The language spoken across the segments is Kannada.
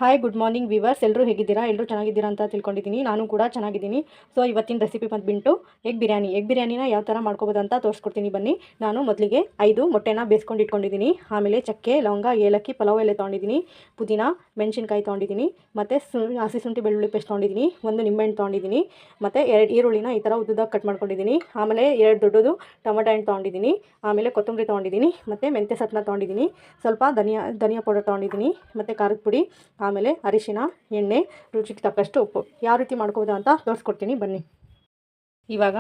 ಹಾಯ್ ಗುಡ್ ಮಾರ್ನಿಂಗ್ ವಿವರ್ಸ್, ಎಲ್ಲರೂ ಹೇಗಿದ್ದೀರಾ? ಎಲ್ಲರೂ ಚೆನ್ನಾಗಿದ್ದೀರಾ ಅಂತ ತಿಳ್ಕೊಂಡಿದ್ದೀನಿ. ನಾನು ಕೂಡ ಚೆನ್ನಾಗಿದ್ದೀನಿ. ಸೊ ಇವತ್ತಿನ ರೆಸಿಪಿ ಬಂದುಬಿಟ್ಟು ಎಗ್ ಬಿರಿಯಾನಿನ ಯಾವ ಥರ ಮಾಡ್ಕೋಬೋದು ಅಂತ ತೋರಿಸ್ಕೊಡ್ತೀನಿ ಬನ್ನಿ. ನಾನು ಮೊದಲಿಗೆ 5 ಮೊಟ್ಟೆನ ಬೇಯಿಸ್ಕೊಂಡು ಇಟ್ಕೊಂಡಿದ್ದೀನಿ. ಆಮೇಲೆ ಚಕ್ಕೆ, ಲವಂಗ, ಏಲಕ್ಕಿ, ಪಲಾವ್ ಎಲೆ ತೊಗೊಂಡಿದ್ದೀನಿ, ಪುದೀನ, ಮೆಣಸಿನ್ಕಾಯಿ ತೊಗೊಂಡಿದ್ದೀನಿ, ಮತ್ತು ಹಸಿ ಶುಂಠಿ ಬೆಳ್ಳುಳ್ಳಿ ಪೇಸ್ಟ್ ತೊಗೊಂಡಿದ್ದೀನಿ, ಒಂದು ನಿಂಬೆಹಣ್ಣು ತೊಗೊಂಡಿದ್ದೀನಿ, ಮತ್ತು 2 ಈರುಳ್ಳಿನ ಈ ಥರ ಉದ್ದುದಾಗಿ ಕಟ್ ಮಾಡ್ಕೊಂಡಿದ್ದೀನಿ. ಆಮೇಲೆ 2 ದೊಡ್ಡದು ಟೊಮೆಟೊ ಹಣ್ಣು ತೊಗೊಂಡಿದ್ದೀನಿ, ಆಮೇಲೆ ಕೊತ್ತಂಬರಿ ತೊಗೊಂಡಿದ್ದೀನಿ, ಮತ್ತು ಮೆಂತ್ಯ ಸೊಪ್ಪನ್ನ ತೊಗೊಂಡಿದ್ದೀನಿ, ಸ್ವಲ್ಪ ಧನಿಯಾ ಪೌಡರ್ ತೊಗೊಂಡಿದ್ದೀನಿ, ಮತ್ತು ಖಾರದ ಪುಡಿ, ಆಮೇಲೆ ಅರಿಶಿನ, ಎಣ್ಣೆ, ರುಚಿಗೆ ತಕ್ಕಷ್ಟು ಉಪ್ಪು. ಯಾವ ರೀತಿ ಮಾಡ್ಕೋಬೋದು ಅಂತ ತೋರಿಸ್ಕೊಡ್ತೀನಿ ಬನ್ನಿ. ಇವಾಗ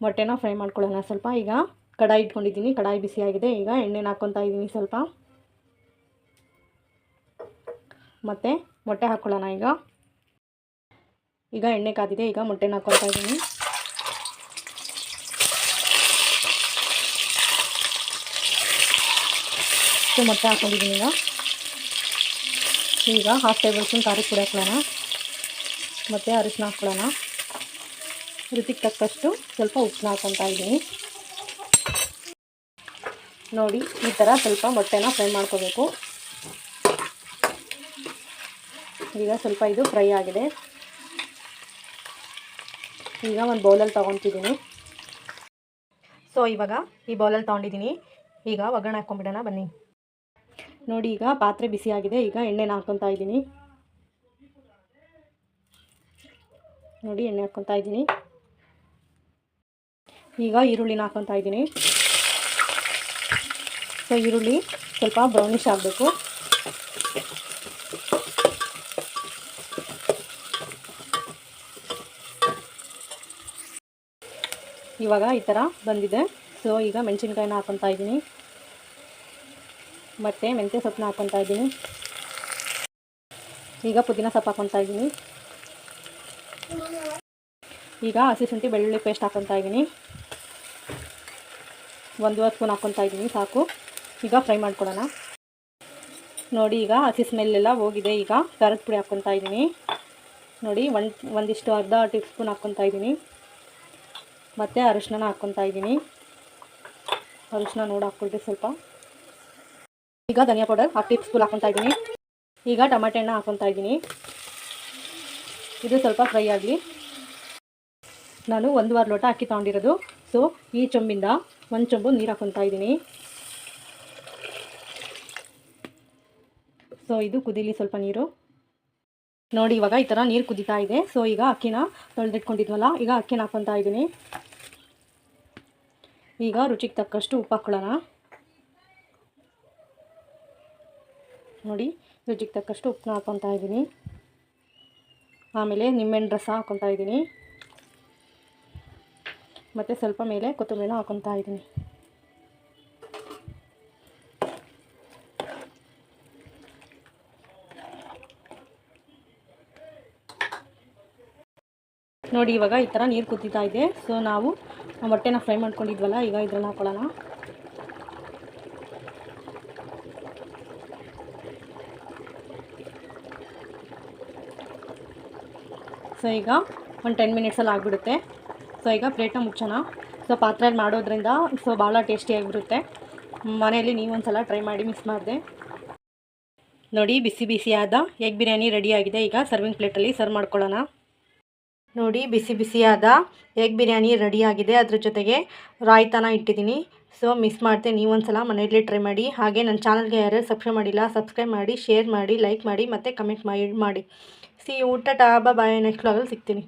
ಮೊಟ್ಟೆನ ಫ್ರೈ ಮಾಡ್ಕೊಳ್ಳೋಣ. ಸ್ವಲ್ಪ ಈಗ ಕಡಾಯಿ ಇಟ್ಕೊಂಡಿದ್ದೀನಿ, ಕಡಾಯಿ ಬಿಸಿಯಾಗಿದೆ. ಈಗ ಎಣ್ಣೆನ ಹಾಕ್ಕೊತಾ ಇದ್ದೀನಿ ಸ್ವಲ್ಪ, ಮತ್ತು ಮೊಟ್ಟೆ ಹಾಕ್ಕೊಳ್ಳೋಣ. ಈಗ ಎಣ್ಣೆ ಕಾದಿದೆ. ಈಗ ಮೊಟ್ಟೆನ ಹಾಕ್ಕೊತಾ ಇದ್ದೀನಿ. ಮೊಟ್ಟೆ ಹಾಕ್ಕೊಂಡಿದ್ದೀನಿ. ಈಗ 1/2 ಟೇಬಲ್ ಸ್ಪೂನ್ ಖಾರದ ಪುಡಿ ಹಾಕ್ಕೊಳ್ಳೋಣ, ಮತ್ತು ಅರಿಶಿನ ಹಾಕ್ಕೊಳ್ಳೋಣ, ರುಚಿಗೆ ತಕ್ಕಷ್ಟು ಸ್ವಲ್ಪ ಉಪ್ಪನ್ನ ಹಾಕ್ಕೊತಾ ಇದ್ದೀನಿ. ನೋಡಿ, ಈ ಥರ ಸ್ವಲ್ಪ ಮೊಟ್ಟೆನ ಫ್ರೈ ಮಾಡ್ಕೋಬೇಕು. ಈಗ ಸ್ವಲ್ಪ ಇದು ಫ್ರೈ ಆಗಿದೆ. ಈಗ ಒಂದು ಬೌಲಲ್ಲಿ ತೊಗೊತಿದ್ದೀನಿ. ಸೊ ಇವಾಗ ಈ ಬೌಲಲ್ಲಿ ತೊಗೊಂಡಿದ್ದೀನಿ. ಈಗ ಒಗ್ಗರಣೆ ಹಾಕ್ಕೊಂಬಿಡೋಣ ಬನ್ನಿ. ನೋಡಿ, ಈಗ ಪಾತ್ರೆ ಬಿಸಿಯಾಗಿದೆ. ಈಗ ಎಣ್ಣೆನ ಹಾಕ್ಕೊತಾ ಇದ್ದೀನಿ. ನೋಡಿ, ಎಣ್ಣೆ ಹಾಕ್ಕೊತಾ ಇದ್ದೀನಿ. ಈಗ ಈರುಳ್ಳಿನ ಹಾಕ್ಕೊತಾ ಇದ್ದೀನಿ. ಸೊ ಈರುಳ್ಳಿ ಸ್ವಲ್ಪ ಬ್ರೌನಿಷ್ ಆಗಬೇಕು. ಇವಾಗ ಈ ಥರ ಬಂದಿದೆ. ಸೊ ಈಗ ಮೆಣಸಿನ್ಕಾಯಿನ ಹಾಕ್ಕೊತಾ ಇದ್ದೀನಿ, ಮತ್ತು ಮೆಂತ್ಯ ಸೊಪ್ಪನ್ನ ಹಾಕ್ಕೊತಾ ಇದ್ದೀನಿ. ಈಗ ಪುದೀನ ಸೊಪ್ಪು ಹಾಕ್ಕೊತಾ ಇದ್ದೀನಿ. ಈಗ ಹಸಿ ಶುಂಠಿ ಬೆಳ್ಳುಳ್ಳಿ ಪೇಸ್ಟ್ ಹಾಕ್ಕೊತಾ ಇದ್ದೀನಿ. 1 ಸ್ಪೂನ್ ಹಾಕ್ಕೊತಾ ಇದ್ದೀನಿ, ಸಾಕು. ಈಗ ಫ್ರೈ ಮಾಡ್ಕೊಳ್ಳೋಣ. ನೋಡಿ, ಈಗ ಹಸಿ ಸ್ಮೆಲ್ಲೆಲ್ಲ ಹೋಗಿದೆ. ಈಗ ಖಾರದ ಪುಡಿ ಹಾಕ್ಕೊತಾ ಇದ್ದೀನಿ. ನೋಡಿ, ಒಂದಿಷ್ಟು ಅರ್ಧ ಟೀ ಸ್ಪೂನ್ ಹಾಕ್ಕೊತಾ ಇದ್ದೀನಿ, ಮತ್ತು ಅರಿಶಿನ ಹಾಕ್ಕೊತಾ ಇದ್ದೀನಿ. ಅರಿಶಿನ ನೋಡಿ ಹಾಕ್ಕೊಳ್ರಿ ಸ್ವಲ್ಪ. ಈಗ ಧನಿಯಾ ಪೌಡರ್ 1/2 ಟೀ ಸ್ಪೂನ್ ಹಾಕ್ಕೊತಾ ಇದ್ದೀನಿ. ಈಗ ಟೊಮೆಟೊ ಹಣ್ಣು ಹಾಕ್ಕೊತಾ ಇದ್ದೀನಿ. ಇದು ಸ್ವಲ್ಪ ಫ್ರೈ ಆಗಲಿ. ನಾನು 1 ಲೋಟ ಅಕ್ಕಿ ತೊಗೊಂಡಿರೋದು. ಸೊ ಈ ಚೊಂಬಿಂದ 1 ಚೊಂಬು ನೀರು ಹಾಕ್ಕೊತಾ ಇದ್ದೀನಿ. ಸೊ ಇದು ಕುದೀಲಿ ಸ್ವಲ್ಪ ನೀರು. ನೋಡಿ, ಇವಾಗ ಈ ಥರ ನೀರು ಕುದೀತಾ ಇದೆ. ಸೊ ಈಗ ಅಕ್ಕಿನ ತೊಳೆದಿಟ್ಕೊಂಡಿದ್ವಲ್ಲ, ಈಗ ಅಕ್ಕಿನ ಹಾಕ್ಕೊತಾ ಇದ್ದೀನಿ. ಈಗ ರುಚಿಗೆ ತಕ್ಕಷ್ಟು ಉಪ್ಪು ಹಾಕ್ಕೊಳ್ಳೋಣ. ನೋಡಿ, ರುಚಿಗೆ ತಕ್ಕಷ್ಟು ಉಪ್ಪನ್ನ ಹಾಕ್ಕೊತಾ ಇದ್ದೀನಿ. ಆಮೇಲೆ ನಿಂಬೆಹಣ್ಣು ರಸ ಹಾಕ್ಕೊತಾ ಇದ್ದೀನಿ, ಮತ್ತು ಸ್ವಲ್ಪ ಮೇಲೆ ಕೊತ್ತಂಬರಿನ ಹಾಕ್ಕೊತಾ ಇದ್ದೀನಿ. ನೋಡಿ, ಇವಾಗ ಈ ಥರ ನೀರು ಕುದೀತಾ ಇದೆ. ಸೊ ನಾವು ಮೊಟ್ಟೆನ ಫ್ರೈ ಮಾಡ್ಕೊಂಡಿದ್ವಲ್ಲ, ಈಗ ಇದ್ರಲ್ಲಿ ಹಾಕ್ಕೊಳ್ಳೋಣ. ಸೊ ಈಗ ಒಂದು 10 ಮಿನಿಟ್ಸಲ್ಲಿ ಆಗಿಬಿಡುತ್ತೆ. ಸೊ ಈಗ ಪ್ಲೇಟ್ನ ಮುಚ್ಚೋಣ. ಸೊ ಪಾತ್ರೆಯಲ್ಲಿ ಮಾಡೋದ್ರಿಂದ ಸೊ ಭಾಳ ಟೇಸ್ಟಿಯಾಗಿರುತ್ತೆ. ಮನೆಯಲ್ಲಿ ನೀವು ಒಂದು ಸಲ ಟ್ರೈ ಮಾಡಿ, ಮಿಸ್ ಮಾಡಿದೆ. ನೋಡಿ, ಬಿಸಿ ಬಿಸಿಯಾದ ಎಗ್ ಬಿರಿಯಾನಿ ರೆಡಿಯಾಗಿದೆ. ಈಗ ಸರ್ವಿಂಗ್ ಪ್ಲೇಟಲ್ಲಿ ಸರ್ವ್ ಮಾಡ್ಕೊಳ್ಳೋಣ. ನೋಡಿ, ಬಿಸಿ ಬಿಸಿಯಾದ ಎಗ್ ಬಿರಿಯಾನಿ ರೆಡಿಯಾಗಿದೆ. ಅದ್ರ ಜೊತೆಗೆ ರಾಯ್ತಾನ ಇಟ್ಟಿದ್ದೀನಿ. ಸೊ ಮಿಸ್ ಮಾಡಿದೆ, ನೀವೊಂದು ಸಲ ಮನೆಯಲ್ಲಿ ಟ್ರೈ ಮಾಡಿ. ಹಾಗೆ ನನ್ನ ಚಾನಲ್ಗೆ ಯಾರು ಸಬ್ಸ್ಕ್ರೈಬ್ ಮಾಡಿಲ್ಲ, ಸಬ್ಸ್ಕ್ರೈಬ್ ಮಾಡಿ, ಶೇರ್ ಮಾಡಿ, ಲೈಕ್ ಮಾಡಿ, ಮತ್ತು ಕಮೆಂಟ್ ಮಾಡಿ. ಸಿ ಊಟ ಬಾಯ್. ನೆಕ್ಸ್ಟ್ ವ್ಲಾಗಲ್ಲಿ ಸಿಗ್ತೀನಿ.